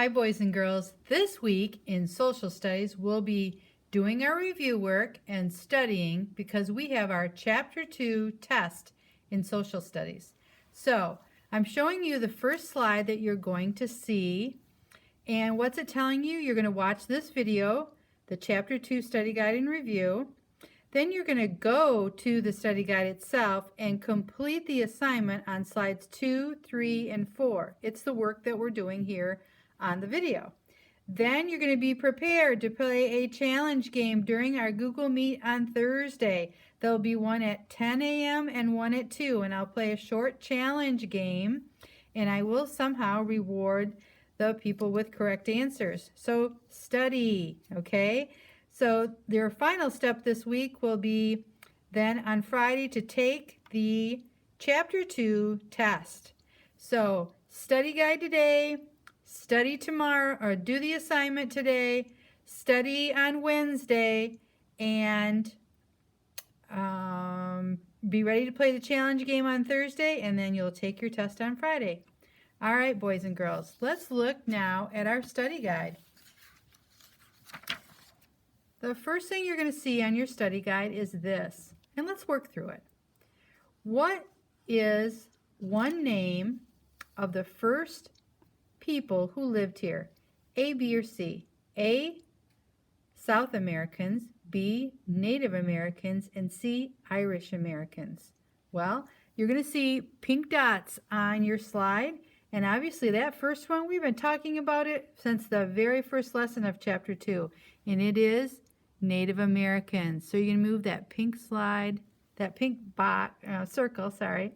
Hi, boys and girls. This week in social studies, we'll be doing our review work and studying because we have our Chapter 2 test in social studies. So I'm showing you the first slide that you're going to see. And what's it telling you? You're going to watch this video, the Chapter 2 study guide and review. Then you're going to go to the study guide itself and complete the assignment on slides 2, 3, and 4. It's the work that we're doing here on the video. Then you're going to be prepared to play a challenge game during our Google Meet on Thursday. There'll be one at 10 a.m. and one at 2, and I'll play a short challenge game, and I will somehow reward the people with correct answers. So study, okay? So their final step this week will be then on Friday to take the Chapter 2 test. So study guide today, study tomorrow, or do the assignment today, study on Wednesday, and be ready to play the challenge game on Thursday, and then you'll take your test on Friday. All right, boys and girls, let's look now at our study guide. The first thing you're going to see on your study guide is this, and let's work through it. What is one name of the first people who lived here? A, B, or C? A, South Americans, B, Native Americans, and C, Irish Americans. Well, you're going to see pink dots on your slide, and obviously that first one, we've been talking about it since the very first lesson of Chapter 2, and it is Native Americans. So you can move that pink slide, that pink circle,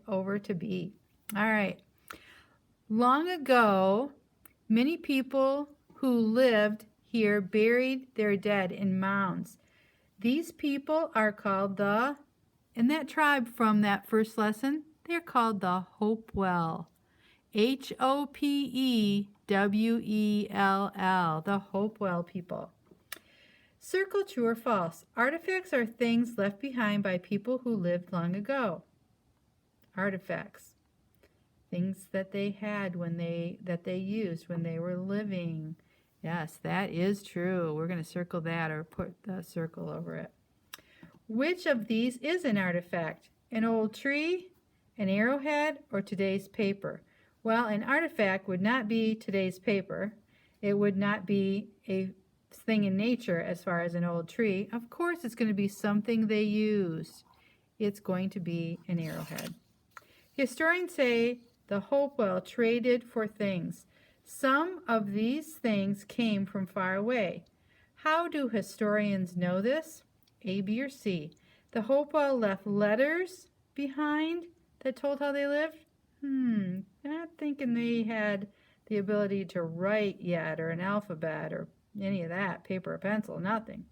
over to B. All right. Long ago, many people who lived here buried their dead in mounds. These people are called in that tribe from that first lesson, they're called the Hopewell. Hopewell, the Hopewell people. Circle true or false. Artifacts are things left behind by people who lived long ago. Artifacts. Things that they had that they used when they were living. Yes, that is true. We're going to circle that or put the circle over it. Which of these is an artifact? An old tree, an arrowhead, or today's paper? Well, an artifact would not be today's paper. It would not be a thing in nature as far as an old tree. Of course, it's going to be something they used. It's going to be an arrowhead. Historians say the Hopewell traded for things. Some of these things came from far away. How do historians know this? A, B, or C? The Hopewell left letters behind that told how they lived? Not thinking they had the ability to write yet, or an alphabet, or any of that, paper or pencil, nothing.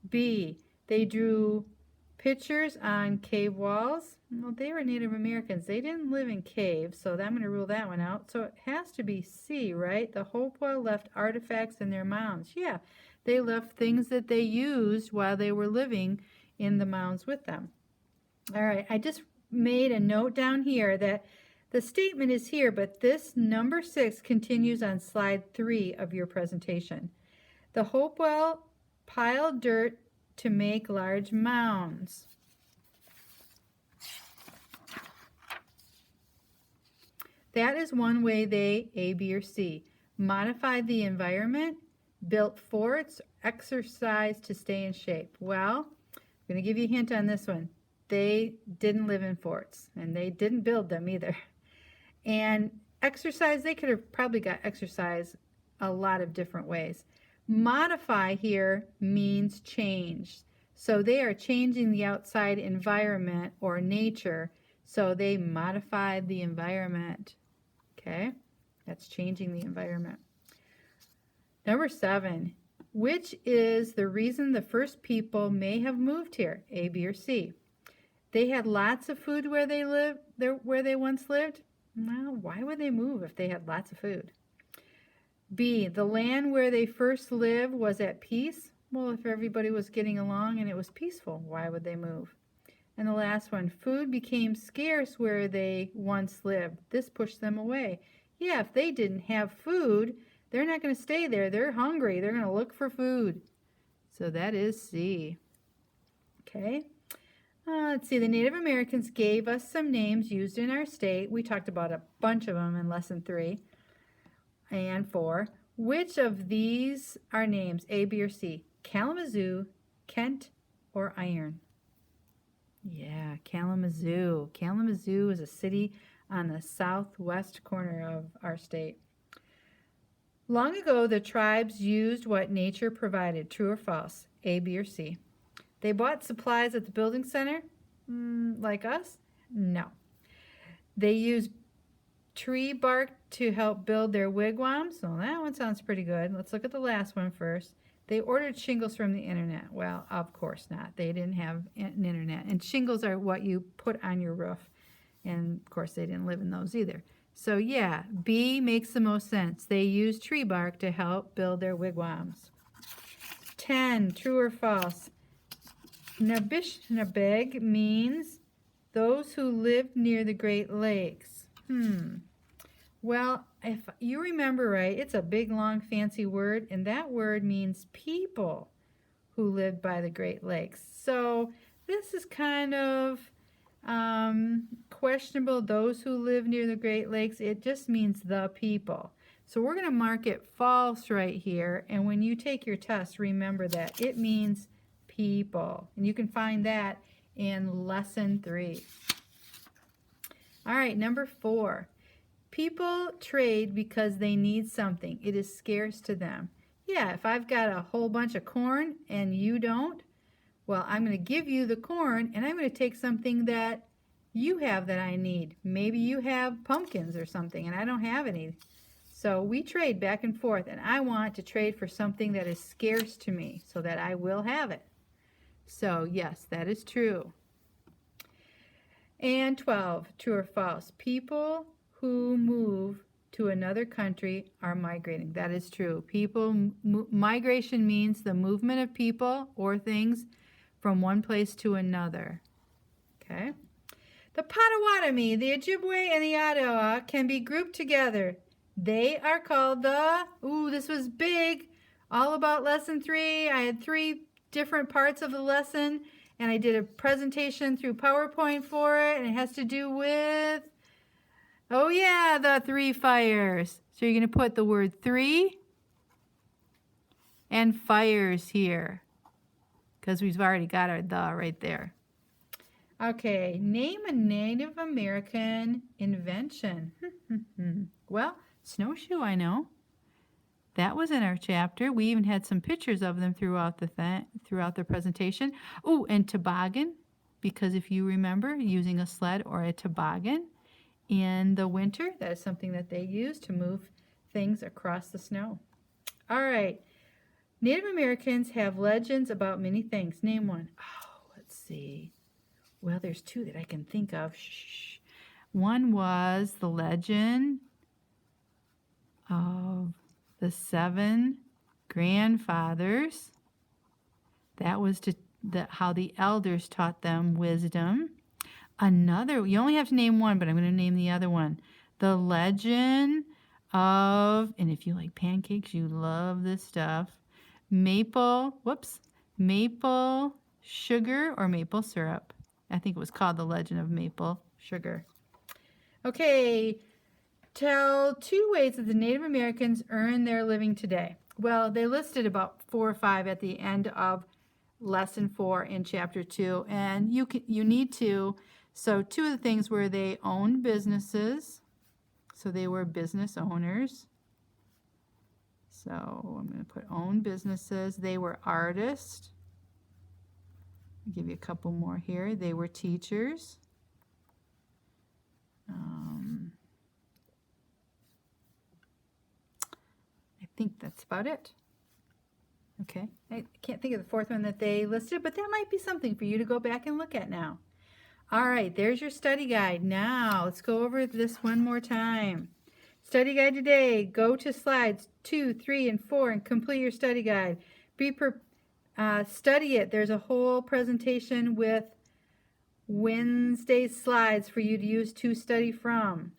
B, they drew pictures on cave walls. Well, they were Native Americans. They didn't live in caves, so I'm going to rule that one out. So it has to be C, right? The Hopewell left artifacts in their mounds. Yeah, they left things that they used while they were living in the mounds with them. All right, I just made a note down here that the statement is here, but this number 6 continues on slide 3 of your presentation. The Hopewell piled dirt to make large mounds. That is one way they, A, B, or C, modified the environment, built forts, exercised to stay in shape. Well, I'm going to give you a hint on this one. They didn't live in forts, and they didn't build them either. And exercise, they could have probably got exercise a lot of different ways. Modify here means change. So they are changing the outside environment or nature, so they modified the environment. Okay, that's changing the environment. Number 7, which is the reason the first people may have moved here? A, B, or C? They had lots of food where they once lived. Well, why would they move if they had lots of food? B, the land where they first lived was at peace. Well, if everybody was getting along and it was peaceful, why would they move? And the last one, food became scarce where they once lived. This pushed them away. Yeah, if they didn't have food, They're not going to stay there. They're hungry. They're going to look for food. So that is C. Okay. Let's see. The Native Americans gave us some names used in our state. We talked about a bunch of them in Lesson 3 and 4. Which of these are names, A, B, or C? Kalamazoo, Kent, or Iron? Yeah, Kalamazoo. Kalamazoo is a city on the southwest corner of our state. Long ago, the tribes used what nature provided. True or false? A, B, or C? They bought supplies at the building center? Like us? No. They used tree bark to help build their wigwams? Well, that one sounds pretty good. Let's look at the last one first. They ordered shingles from the internet. Well, of course not. They didn't have an internet. And shingles are what you put on your roof. And, of course, they didn't live in those either. So, yeah, B makes the most sense. They used tree bark to help build their wigwams. 10, true or false? Nabishnabeg means those who lived near the Great Lakes. Well, if you remember right, it's a big, long, fancy word, and that word means people who lived by the Great Lakes. So this is kind of questionable, those who live near the Great Lakes. It just means the people. So we're going to mark it false right here, and when you take your test, remember that it means people. And you can find that in Lesson 3. All right, number 4. People trade because they need something. It is scarce to them. Yeah, if I've got a whole bunch of corn and you don't, well, I'm going to give you the corn and I'm going to take something that you have that I need. Maybe you have pumpkins or something and I don't have any. So we trade back and forth, and I want to trade for something that is scarce to me so that I will have it. So yes, that is true. And 12, true or false? People who move to another country are migrating. That is true. Migration means the movement of people or things from one place to another. Okay. The Potawatomi, the Ojibwe, and the Ottawa can be grouped together. They are called the, this was big, all about Lesson 3. I had 3 different parts of the lesson, and I did a presentation through PowerPoint for it, and it has to do with, the 3 fires. So you're going to put the word 3 and fires here, because we've already got our the right there. Okay, name a Native American invention. Well, snowshoe, I know. That was in our chapter. We even had some pictures of them throughout the presentation. And toboggan, because if you remember, using a sled or a toboggan in the winter, that is something that they use to move things across the snow. All right. Native Americans have legends about many things. Name one. Let's see. Well, there's 2 that I can think of. One was the legend of the 7 grandfathers. That was how the elders taught them wisdom. Another, you only have to name one, but I'm going to name the other one. The legend of, and if you like pancakes, you love this stuff, maple sugar or maple syrup. I think it was called The Legend of Maple Sugar. Okay, tell 2 ways that the Native Americans earn their living today. Well, they listed about 4 or 5 at the end of Lesson 4 in Chapter 2, and you need to. So 2 of the things were they owned businesses, so they were business owners. So I'm going to put own businesses. They were artists. I'll give you a couple more here. They were teachers. I think that's about it. Okay, I can't think of the 4th one that they listed, but that might be something for you to go back and look at now. All right, there's your study guide. Now, let's go over this one more time. Study guide today. Go to slides 2, 3, and 4 and complete your study guide. Study it. There's a whole presentation with Wednesday's slides for you to use to study from.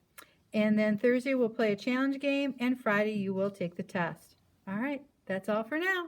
And then Thursday we'll play a challenge game, and Friday you will take the test. All right, that's all for now.